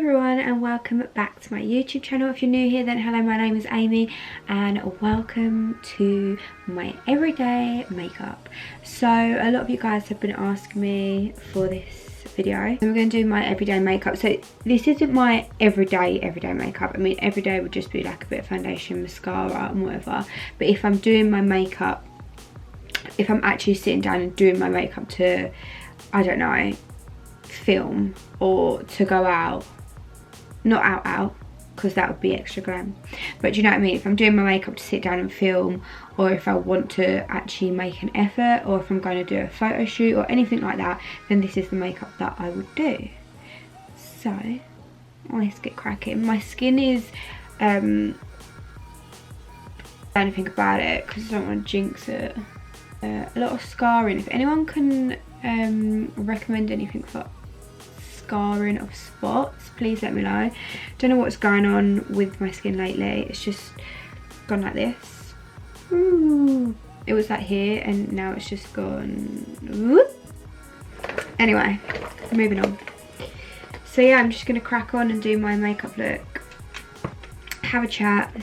everyone and welcome back to my YouTube channel. If you're new here, then hello, my name is Amy and welcome to my everyday makeup. So a lot of you guys have been asking me for this video. I'm going to do my everyday makeup. So this isn't my everyday makeup. I mean, every day would just be like a bit of foundation, mascara and whatever. But if I'm doing my makeup, if I'm actually sitting down and doing my makeup to, I don't know, film or to go out, not out because that would be extra glam, but do you know what I mean, if I'm doing my makeup to sit down and film, or if I want to actually make an effort, or if I'm going to do a photo shoot or anything like that, then this is the makeup that I would do. So let's get cracking. My skin is don't think about it because I don't want to jinx it. A lot of scarring. If anyone can recommend anything for scarring of spots, please let me know. Don't know what's going on with my skin lately. It's just gone like this. Ooh. It was like here and now it's just gone. Whoop. Anyway, moving on. So yeah, I'm just gonna crack on and do my makeup look, have a chat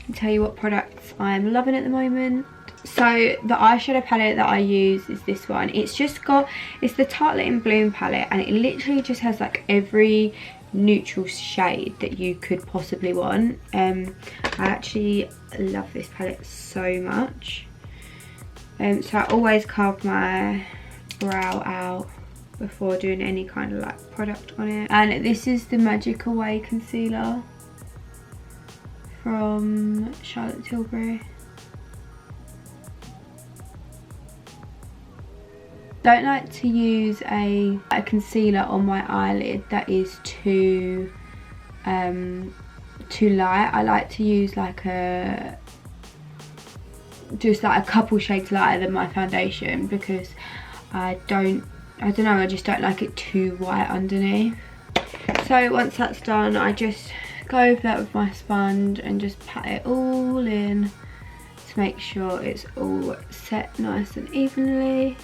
and tell you what products I'm loving at the moment. So the eyeshadow palette that I use is this one. It's the Tartelette in Bloom palette, and it literally just has like every neutral shade that you could possibly want. I actually love this palette so much. So I always carve my brow out before doing any kind of like product on it. And this is the Magic Away concealer from Charlotte Tilbury. Don't like to use a concealer on my eyelid that is too light. I like to use like just like a couple shades lighter than my foundation, because I don't know, I just don't like it too white underneath. So once that's done, I just go over that with my sponge and just pat it all in to make sure it's all set nice and evenly.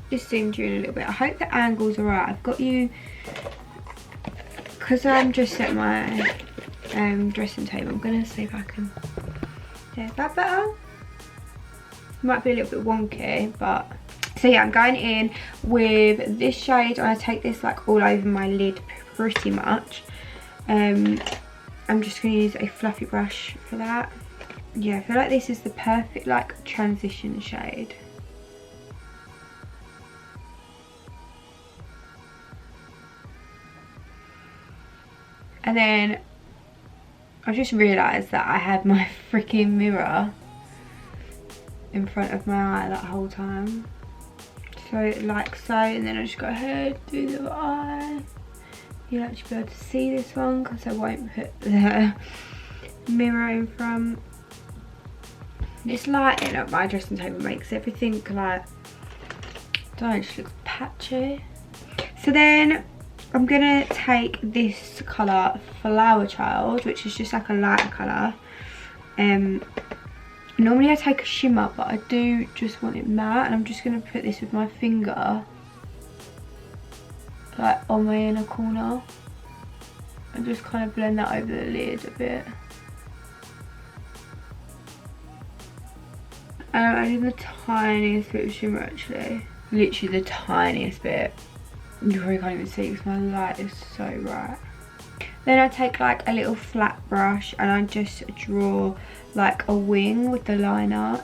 Just zoomed you in a little bit. I hope the angle's alright. I've got you, because I'm just set my dressing table. I'm gonna see if I can get that better. Might be a little bit wonky, but so yeah, I'm going in with this shade. I take this like all over my lid pretty much. I'm just gonna use a fluffy brush for that. Yeah, I feel like this is the perfect like transition shade. And then I just realised that I had my freaking mirror in front of my eye that whole time. So like so, and then I just go ahead, do the other eye. You'll actually be able to see this one because I won't put the mirror in front. This lighting at my dressing table makes everything like, I don't know, it just looks patchy. So then I'm gonna take this colour, Flower Child, which is just like a lighter colour. Normally I take a shimmer, but I do just want it matte, and I'm just gonna put this with my finger, like on my inner corner, and just kind of blend that over the lid a bit. And I'm adding the tiniest bit of shimmer actually, literally the tiniest bit. You probably can't even see because my light is so bright. Then I take like a little flat brush and I just draw like a wing with the liner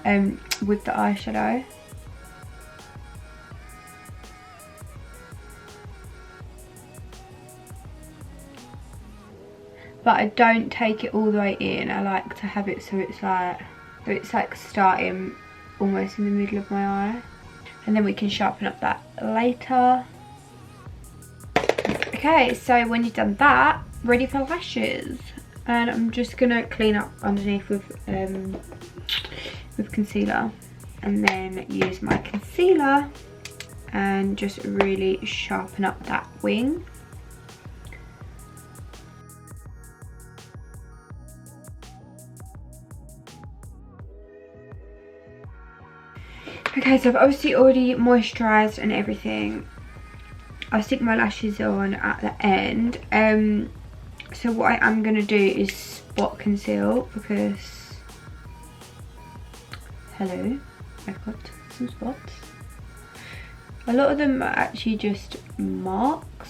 with the eyeshadow. But I don't take it all the way in. I like to have it so it's like starting almost in the middle of my eye. And then we can sharpen up that later. Okay, so when you've done that, ready for lashes. And I'm just gonna clean up underneath with concealer, and then use my concealer and just really sharpen up that wing. Okay, so I've obviously already moisturised and everything. I stick my lashes on at the end. So what I am going to do is spot conceal, because hello, I've got some spots. A lot of them are actually just marks.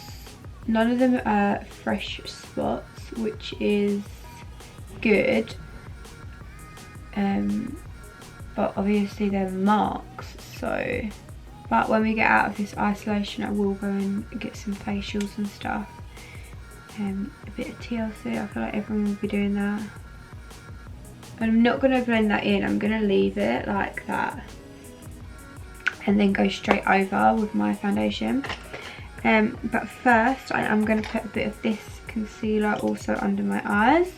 None of them are fresh spots, which is good. But obviously they're marks, so. But when we get out of this isolation, I will go and get some facials and stuff. A bit of TLC, I feel like everyone will be doing that. And I'm not going to blend that in, I'm going to leave it like that. And then go straight over with my foundation. But first, I am going to put a bit of this concealer also under my eyes.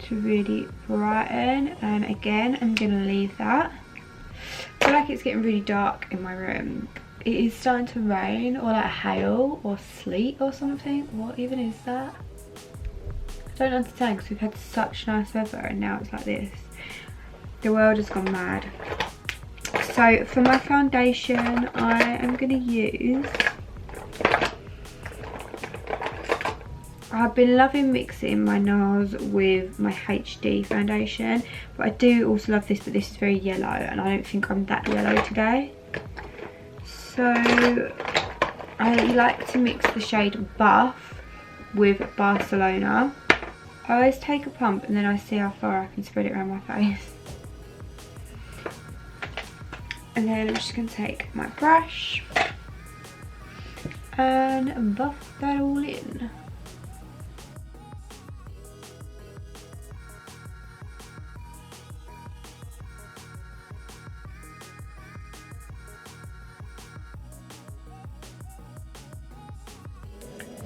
To really brighten. And again, I'm going to leave that. I feel like it's getting really dark in my room. It is starting to rain, or like hail or sleet or something. What even is that? I don't understand, because we've had such nice weather and now it's like this. The world has gone mad. So for my foundation, I am going to use, I've been loving mixing my NARS with my HD foundation, but I do also love this, but this is very yellow and I don't think I'm that yellow today. So I like to mix the shade Buff with Barcelona. I always take a pump and then I see how far I can spread it around my face. And then I'm just going to take my brush and buff that all in.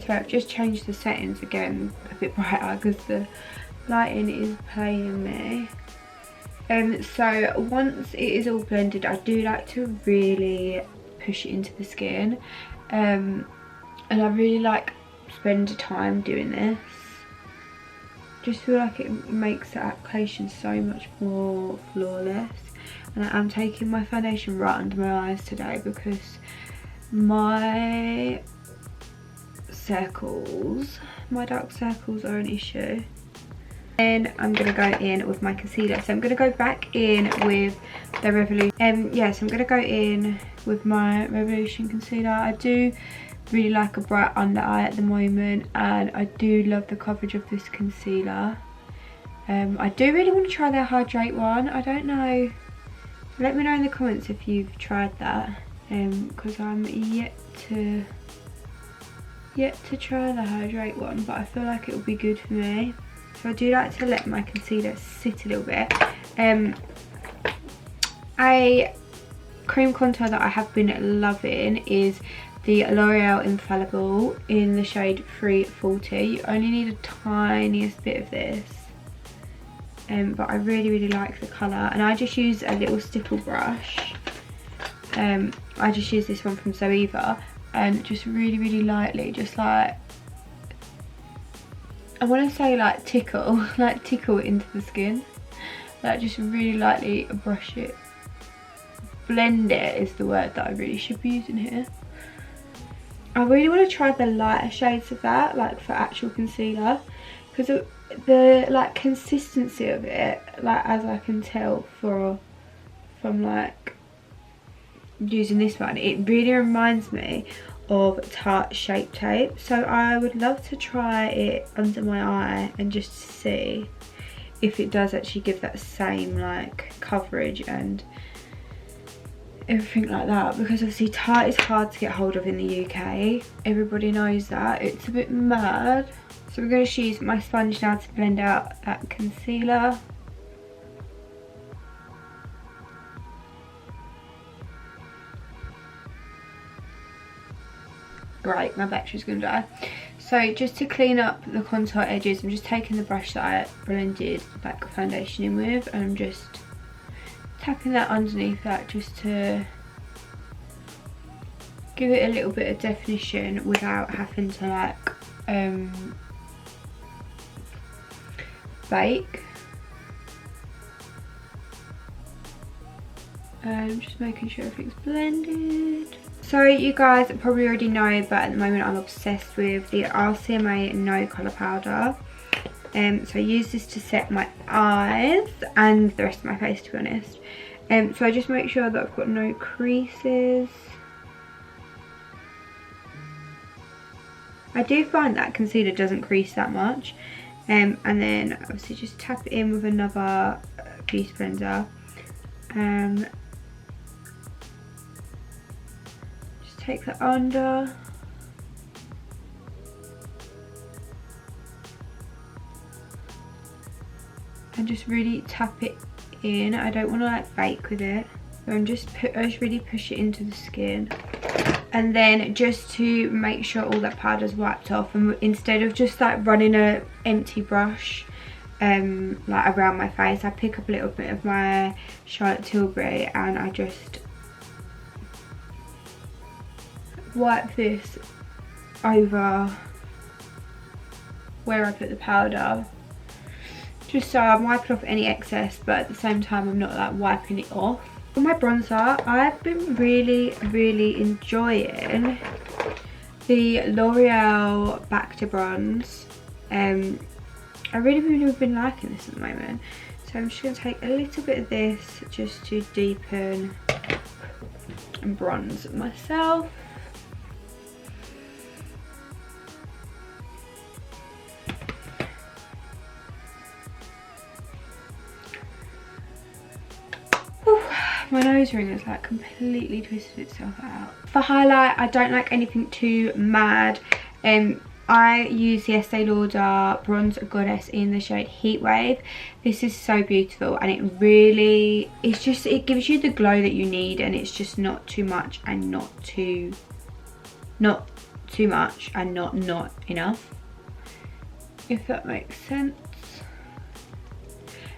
So I've just changed the settings again a bit brighter because the lighting is playing me. So once it is all blended, I do like to really push it into the skin, and I really like spend time doing this. Just feel like it makes the application so much more flawless. And I'm taking my foundation right under my eyes today because my circles, my dark circles are an issue. Then I'm going to go in with my concealer. So I'm going to go back in with the Revolution. Yeah, so I'm going to go in with my Revolution concealer. I do really like a bright under eye at the moment, and I do love the coverage of this concealer. I do really want to try their Hydrate one. I don't know. Let me know in the comments if you've tried that, because I'm yet to try the Hydrate one, but I feel like it will be good for me. So I do like to let my concealer sit a little bit. A cream contour that I have been loving is the L'Oreal Infallible in the shade 340. You only need a tiniest bit of this. But I really like the colour, and I just use a little stipple brush. I just use this one from Zoeva, and just really lightly, just like, I want to say like tickle, like tickle it into the skin. Like just really lightly brush it. Blend it is the word that I really should be using here. I really want to try the lighter shades of that, like for actual concealer, because the like consistency of it, like as I can tell from like using this one, it really reminds me of Tarte Shape Tape. So I would love to try it under my eye and just see if it does actually give that same like coverage and everything like that, because obviously Tarte is hard to get hold of in the UK. Everybody knows that. It's a bit mad. So we're going to use my sponge now to blend out that concealer. Right, my battery's going to die. So just to clean up the contour edges, I'm just taking the brush that I blended like foundation in with, and I'm just tapping that underneath that just to give it a little bit of definition without having to like bake. Just making sure everything's blended. So you guys probably already know, but at the moment I'm obsessed with the RCMA No Colour Powder. So I use this to set my eyes and the rest of my face, to be honest. So I just make sure that I've got no creases. I do find that concealer doesn't crease that much. And then obviously just tap it in with another beauty blender. Just take that under. And just really tap it in. I don't want to like bake with it. So I just really push it into the skin. And then just to make sure all that powder's wiped off, and instead of just like running a empty brush like around my face, I pick up a little bit of my Charlotte Tilbury and I just wipe this over where I put the powder, just so I'm wiping off any excess, but at the same time I'm not like wiping it off. For my bronzer, I've been really enjoying the L'Oreal Back to Bronze. I really have been liking this at the moment. So I'm just going to take a little bit of this just to deepen and bronze myself. My nose ring has like completely twisted itself out. For highlight, I don't like anything too mad. I use the Estee Lauder Bronze Goddess in the shade Heat Wave. This is so beautiful, and it gives you the glow that you need, and it's just not too much and not too much and not enough, if that makes sense.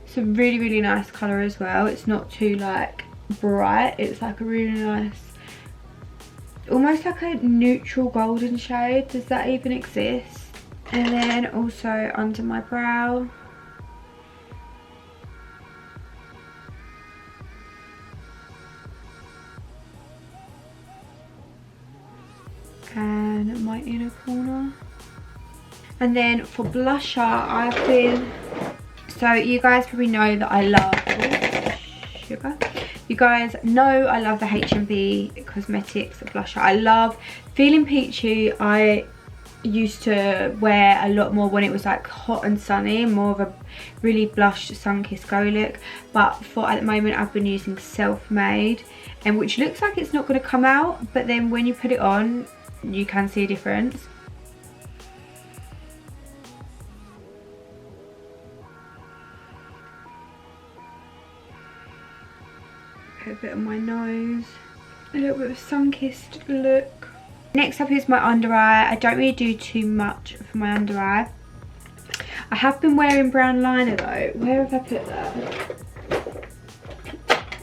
It's a really nice colour as well. It's not too like bright. It's like a really nice, almost like a neutral golden shade. Does that even exist? And then also under my brow, and my inner corner. And then for blusher, so you guys probably know that I love sugar. You guys know I love the H&B Cosmetics blusher. I love Feeling Peachy. I used to wear a lot more when it was like hot and sunny, more of a really blush sun-kissed glow look. But for at the moment, I've been using Self Made, and which looks like it's not going to come out, but then when you put it on, you can see a difference. A bit on my nose, a little bit of sun-kissed look. Next up is my under eye. I don't really do too much for my under eye. I have been wearing brown liner though. Where have I put that?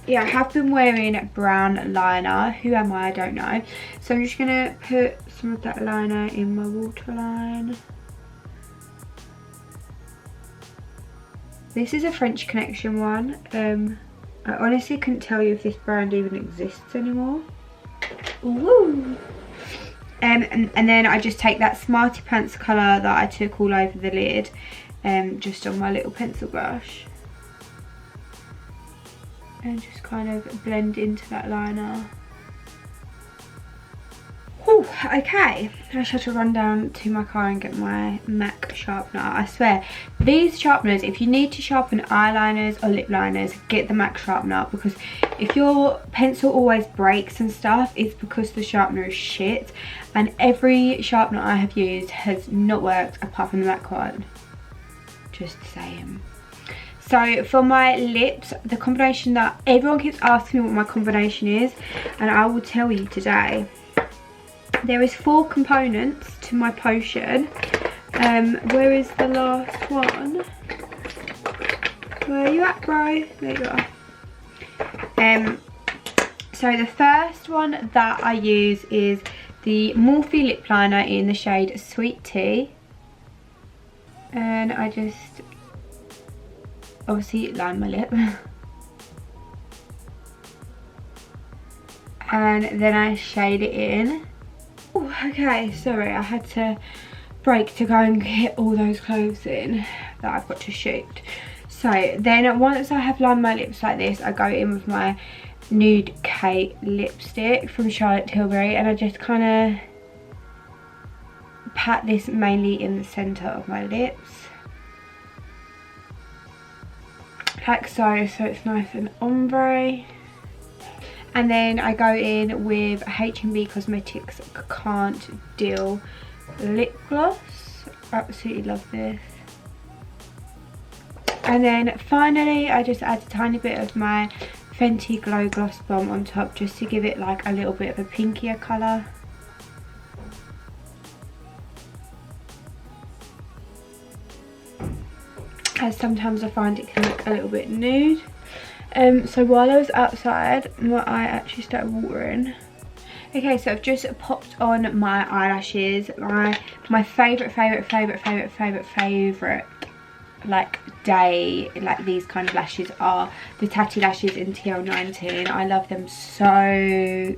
Yeah, I have been wearing brown liner. Who am I don't know. So I'm just gonna put some of that liner in my waterline. This is a French Connection one. I honestly couldn't tell you if this brand even exists anymore. Ooh. And then I just take that Smarty Pants colour that I took all over the lid, just on my little pencil brush, and just kind of blend into that liner. Whew, okay, I just have to run down to my car and get my MAC sharpener. I swear, these sharpeners, if you need to sharpen eyeliners or lip liners, get the MAC sharpener, because if your pencil always breaks and stuff, it's because the sharpener is shit. And every sharpener I have used has not worked apart from the MAC one. Just saying. So for my lips, the combination that everyone keeps asking me what my combination is, and I will tell you today. There is 4 components to my potion. Where is the last one? Where are you at, bro? There you are. So the first one that I use is the Morphe lip liner in the shade Sweet Tea. And I just obviously line my lip. and then I shade it in. Ooh, okay, sorry, I had to break to go and get all those clothes in that I've got to shoot. So then once I have lined my lips like this, I go in with my Nude Kate lipstick from Charlotte Tilbury, and I just kind of pat this mainly in the centre of my lips, like so, so it's nice and ombre. And then I go in with H&B Cosmetics Can't Deal lip gloss. Absolutely love this. And then finally I just add a tiny bit of my Fenty Glow Gloss Bomb on top, just to give it like a little bit of a pinkier colour. As sometimes I find it can look a little bit nude. So while I was outside, my eye actually started watering. Okay, so I've just popped on my eyelashes. My favourite like day, like these kind of lashes are the TATTI lashes in TL19. I love them so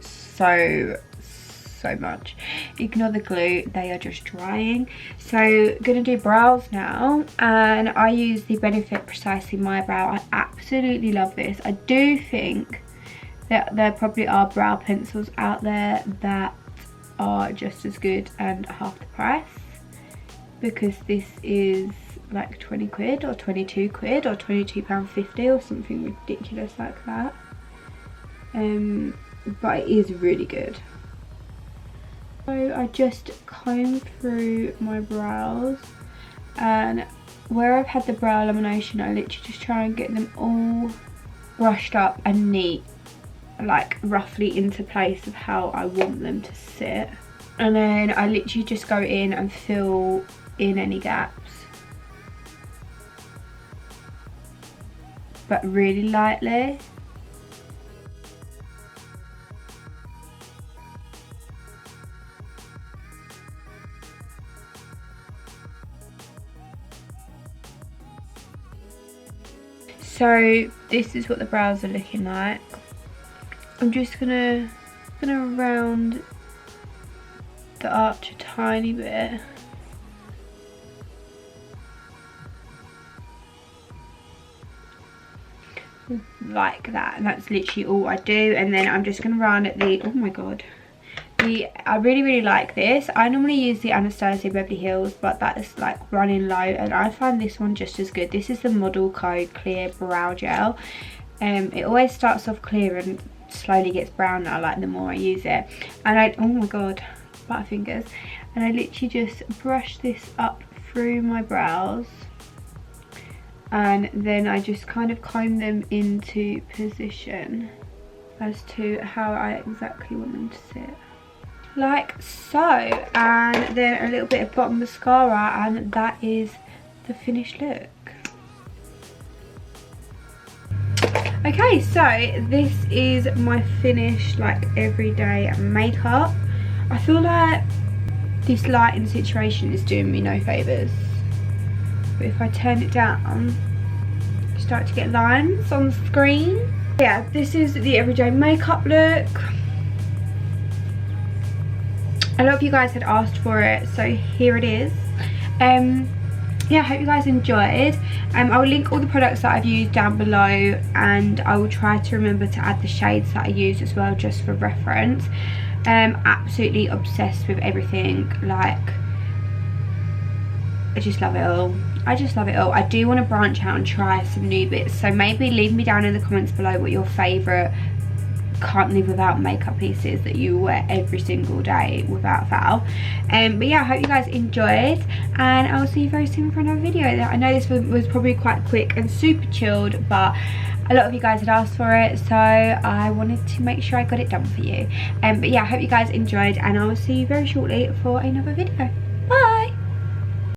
much. Ignore the glue, they are just drying. So gonna do brows now, and I use the Benefit Precisely My Brow. I absolutely love this. I do think that there probably are brow pencils out there that are just as good and half the price, because this is like 20 quid or 22 quid or £22.50 or something ridiculous like that. But it is really good. So I just comb through my brows, and where I've had the brow lamination, I literally just try and get them all brushed up and neat, like roughly into place of how I want them to sit. And then I literally just go in and fill in any gaps, but really lightly. So this is what the brows are looking like. I'm just gonna round the arch a tiny bit. Like that, and that's literally all I do. And then I'm just gonna round at the, oh my god, I really like this. I normally use the Anastasia Beverly Hills, but that is like running low, and I find this one just as good. This is the Model Co Clear Brow Gel. It always starts off clear and slowly gets browner like the more I use it. And oh my god, butterfingers. And I literally just brush this up through my brows, and then I just kind of comb them into position as to how I exactly want them to sit. Like so. And then a little bit of bottom mascara, and that is the finished look. Okay, so this is my finished like everyday makeup. I feel like this lighting situation is doing me no favours, but if I turn it down, you start to get lines on the screen. Yeah, this is the everyday makeup look. A lot of you guys had asked for it, so here it is. Yeah, I hope you guys enjoyed. I will link all the products that I've used down below, and I will try to remember to add the shades that I use as well, just for reference. Absolutely obsessed with everything. Like, I just love it all. I just love it all. I do want to branch out and try some new bits, so maybe leave me down in the comments below what your favourite can't live without makeup pieces that you wear every single day without fail. But yeah, I hope you guys enjoyed, and I'll see you very soon for another video. I know this was probably quite quick and super chilled, but a lot of you guys had asked for it, so I wanted to make sure I got it done for you. But yeah, I hope you guys enjoyed, and I will see you very shortly for another video. Bye.